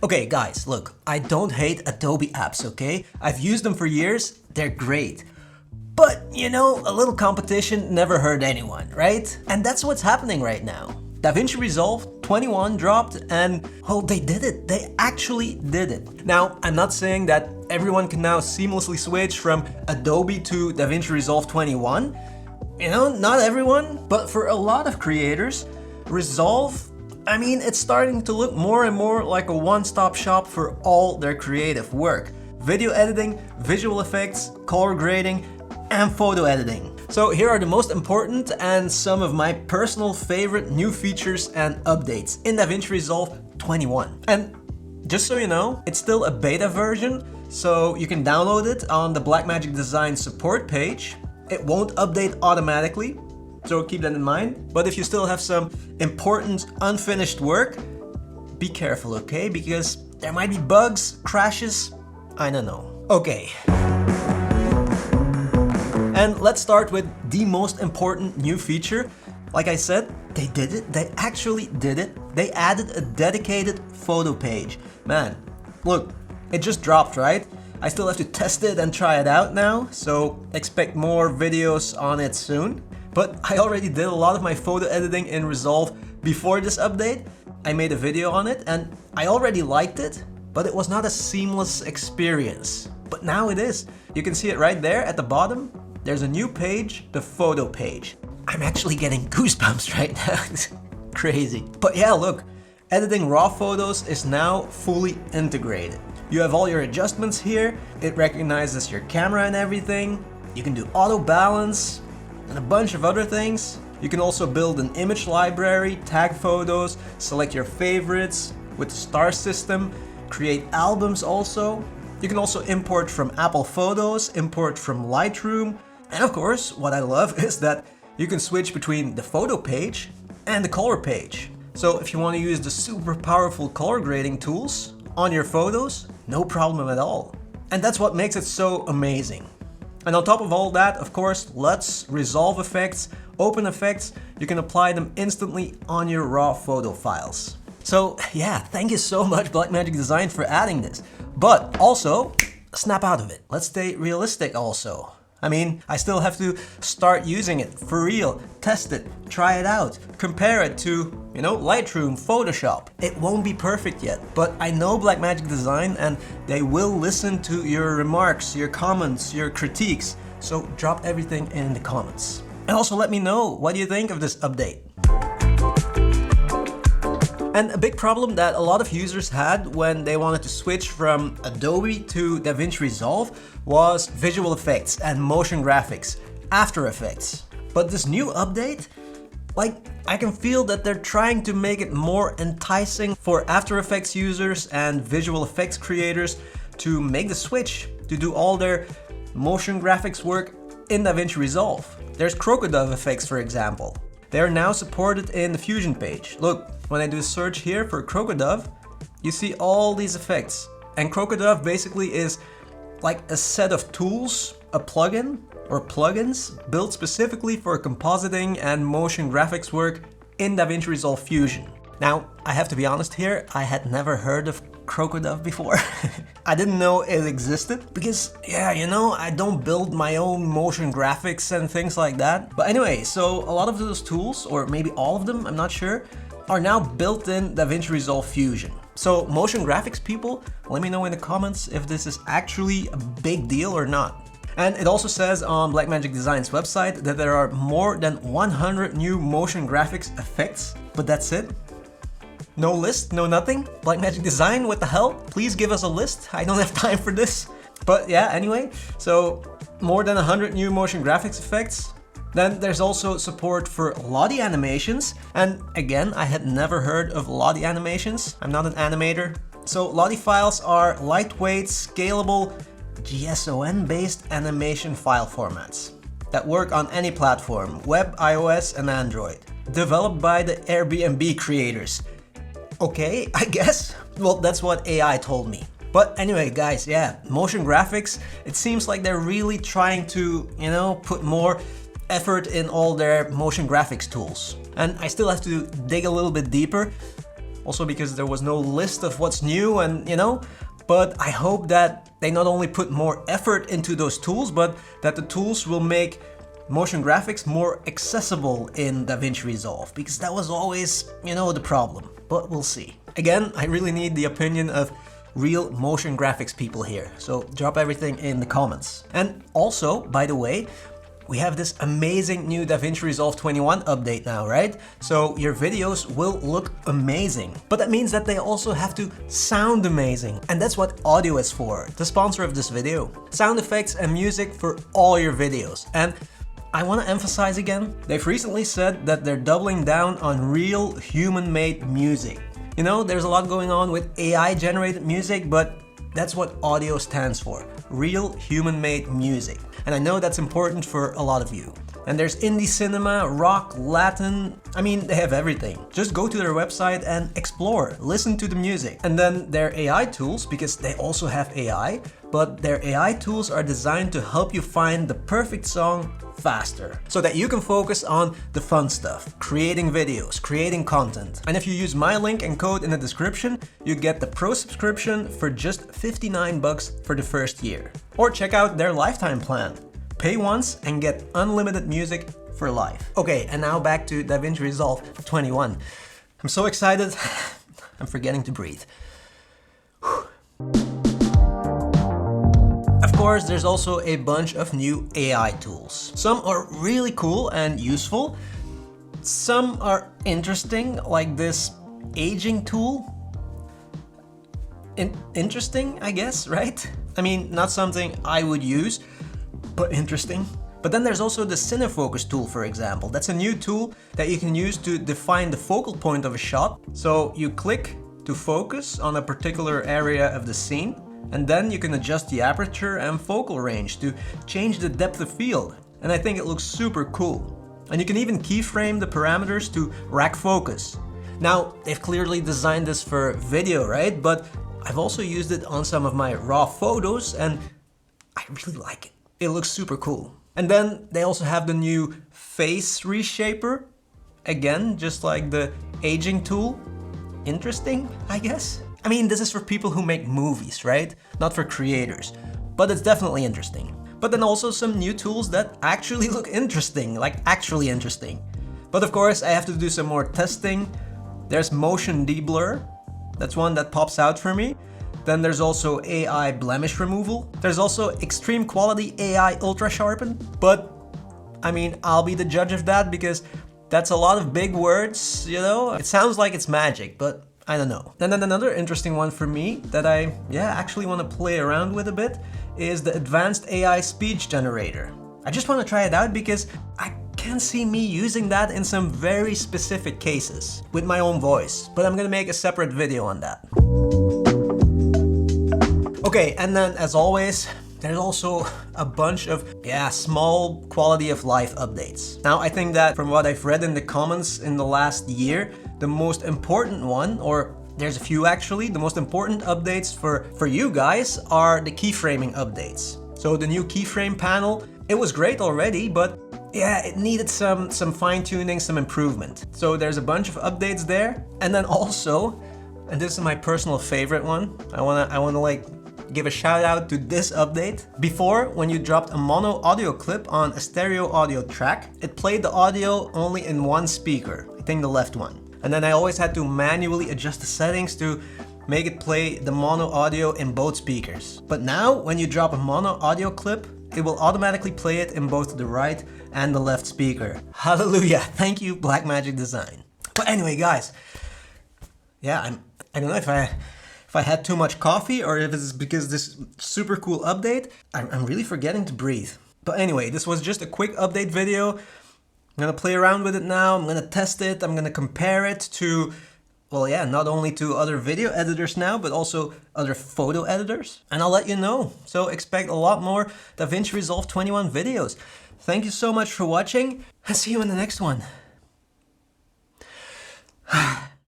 Okay guys, look, I don't hate Adobe apps, okay? I've used them for years, they're great. But, you know, a little competition never hurt anyone, right? And that's what's happening right now. DaVinci Resolve 21 dropped and, well, they did it. They actually did it. Now, I'm not saying that everyone can now seamlessly switch from Adobe to DaVinci Resolve 21. You know, not everyone, but for a lot of creators, Resolve, I mean, it's starting to look more and more like a one-stop shop for all their creative work. Video editing, visual effects, color grading, and photo editing. So here are the most important and some of my personal favorite new features and updates in DaVinci Resolve 21. And just so you know, it's still a beta version, so you can download it on the Blackmagic Design support page. It won't update automatically, so keep that in mind. But if you still have some important unfinished work, be careful, okay? Because there might be bugs, crashes, I don't know. Okay. And let's start with the most important new feature. Like I said, they did it. They actually did it. They added a dedicated photo page. Man, look, it just dropped, right? I still have to test it and try it out now, so expect more videos on it soon. But I already did a lot of my photo editing in Resolve before this update. I made a video on it and I already liked it, but it was not a seamless experience. But now it is. You can see it right there at the bottom. There's a new page, the photo page. I'm actually getting goosebumps right now. It's crazy. But yeah, look, editing raw photos is now fully integrated. You have all your adjustments here. It recognizes your camera and everything. You can do auto balance and a bunch of other things. You can also build an image library, tag photos, select your favorites with the star system, create albums also. You can also import from Apple Photos, import from Lightroom. And of course, what I love is that you can switch between the photo page and the color page. So if you want to use the super powerful color grading tools on your photos, no problem at all. And that's what makes it so amazing. And on top of all that, of course, LUTs, Resolve effects, open effects, you can apply them instantly on your raw photo files. So yeah, thank you so much Blackmagic Design for adding this. But also, snap out of it. Let's stay realistic also. I mean, I still have to start using it for real, test it, try it out, compare it to, you know, Lightroom, Photoshop. It won't be perfect yet, but I know Blackmagic Design and they will listen to your remarks, your comments, your critiques. So drop everything in the comments. And also let me know, what do you think of this update? And a big problem that a lot of users had when they wanted to switch from Adobe to DaVinci Resolve was visual effects and motion graphics, After Effects. But this new update, like, I can feel that they're trying to make it more enticing for After Effects users and visual effects creators to make the switch to do all their motion graphics work in DaVinci Resolve. There's Krokodove Effects, for example. They are now supported in the Fusion page. Look, when I do a search here for Krokodove, you see all these effects. And Krokodove basically is like a set of tools, a plugin or plugins built specifically for compositing and motion graphics work in DaVinci Resolve Fusion. Now, I have to be honest here, I had never heard of Krokodove before. I didn't know it existed because, yeah, you know, I don't build my own motion graphics and things like that. But anyway, so a lot of those tools, or maybe all of them, I'm not sure, are now built in DaVinci Resolve Fusion. So motion graphics people, let me know in the comments if this is actually a big deal or not. And it also says on Blackmagic Design's website that there are more than 100 new motion graphics effects, but that's it. No list, no nothing? Blackmagic Design, what the hell? Please give us a list, I don't have time for this. But yeah, anyway, so more than 100 new motion graphics effects. Then there's also support for Lottie animations. And again, I had never heard of Lottie animations. I'm not an animator. So Lottie Files are lightweight, scalable, JSON-based animation file formats that work on any platform, web, iOS, and Android. Developed by the Airbnb creators. Okay, I guess. Well, that's what AI told me. But anyway, guys, yeah, motion graphics, it seems like they're really trying to, you know, put more effort in all their motion graphics tools. And I still have to dig a little bit deeper. also because there was no list of what's new and, but I hope that they not only put more effort into those tools, but that the tools will make motion graphics more accessible in DaVinci Resolve, because that was always, the problem, but we'll see. Again, I really need the opinion of real motion graphics people here, so drop everything in the comments. And also, by the way, we have this amazing new DaVinci Resolve 21 update now, right? So your videos will look amazing. But that means that they also have to sound amazing. And that's what Audiio is for, the sponsor of this video. Sound effects and music for all your videos. And I want to emphasize again, they've recently said that they're doubling down on real human-made music. There's a lot going on with AI-generated music, but that's what Audiio stands for, real human-made music. And I know that's important for a lot of you. And there's indie cinema, rock, Latin, they have everything. Just go to their website and explore, listen to the music. And then their AI tools, because they also have AI, but their AI tools are designed to help you find the perfect song faster, so that you can focus on the fun stuff, creating videos, creating content. And if you use my link and code in the description, you get the Pro subscription for just $59 for the first year. Or check out their lifetime plan. Pay once and get unlimited music for life. Okay, and now back to DaVinci Resolve 21. I'm so excited, I'm forgetting to breathe. Of course, there's also a bunch of new AI tools. Some are really cool and useful. Some are interesting, like this aging tool. Interesting, I guess, right? Not something I would use, but interesting. But then there's also the CineFocus tool, for example. That's a new tool that you can use to define the focal point of a shot. So you click to focus on a particular area of the scene, and then you can adjust the aperture and focal range to change the depth of field. And I think it looks super cool. And you can even keyframe the parameters to rack focus. Now, they've clearly designed this for video, right? But I've also used it on some of my raw photos and I really like it. It looks super cool. And then they also have the new face reshaper. Again, just like the aging tool. Interesting, I guess. This is for people who make movies, right? Not for creators, but it's definitely interesting. But then also some new tools that actually look interesting, like actually interesting. But of course, I have to do some more testing. There's motion deblur. That's one that pops out for me. Then there's also AI blemish removal. There's also extreme quality AI ultra sharpen. But I'll be the judge of that because that's a lot of big words, It sounds like it's magic, but I don't know. And then another interesting one for me that I actually want to play around with a bit is the advanced AI speech generator. I just want to try it out because I can see me using that in some very specific cases with my own voice, but I'm gonna make a separate video on that. Okay, and then as always, there's also a bunch of, small quality of life updates. Now, I think that from what I've read in the comments in the last year, the most important one, or there's a few actually, the most important updates for you guys are the keyframing updates. So the new keyframe panel, it was great already, but it needed some fine-tuning, some improvement. So there's a bunch of updates there. And then also, and this is my personal favorite one, I wanna give a shout out to this update. Before, when you dropped a mono audio clip on a stereo audio track, it played the audio only in one speaker, I think the left one. And then I always had to manually adjust the settings to make it play the mono audio in both speakers. But now, when you drop a mono audio clip, it will automatically play it in both the right and the left speaker. Hallelujah, thank you Blackmagic Design. But anyway guys, I don't know if I had too much coffee or if it's because this super cool update. I'm really forgetting to breathe. But anyway, this was just a quick update video. I'm gonna play around with it now, I'm gonna test it, I'm gonna compare it to, not only to other video editors now, but also other photo editors. And I'll let you know. So expect a lot more DaVinci Resolve 21 videos. Thank you so much for watching, and see you in the next one.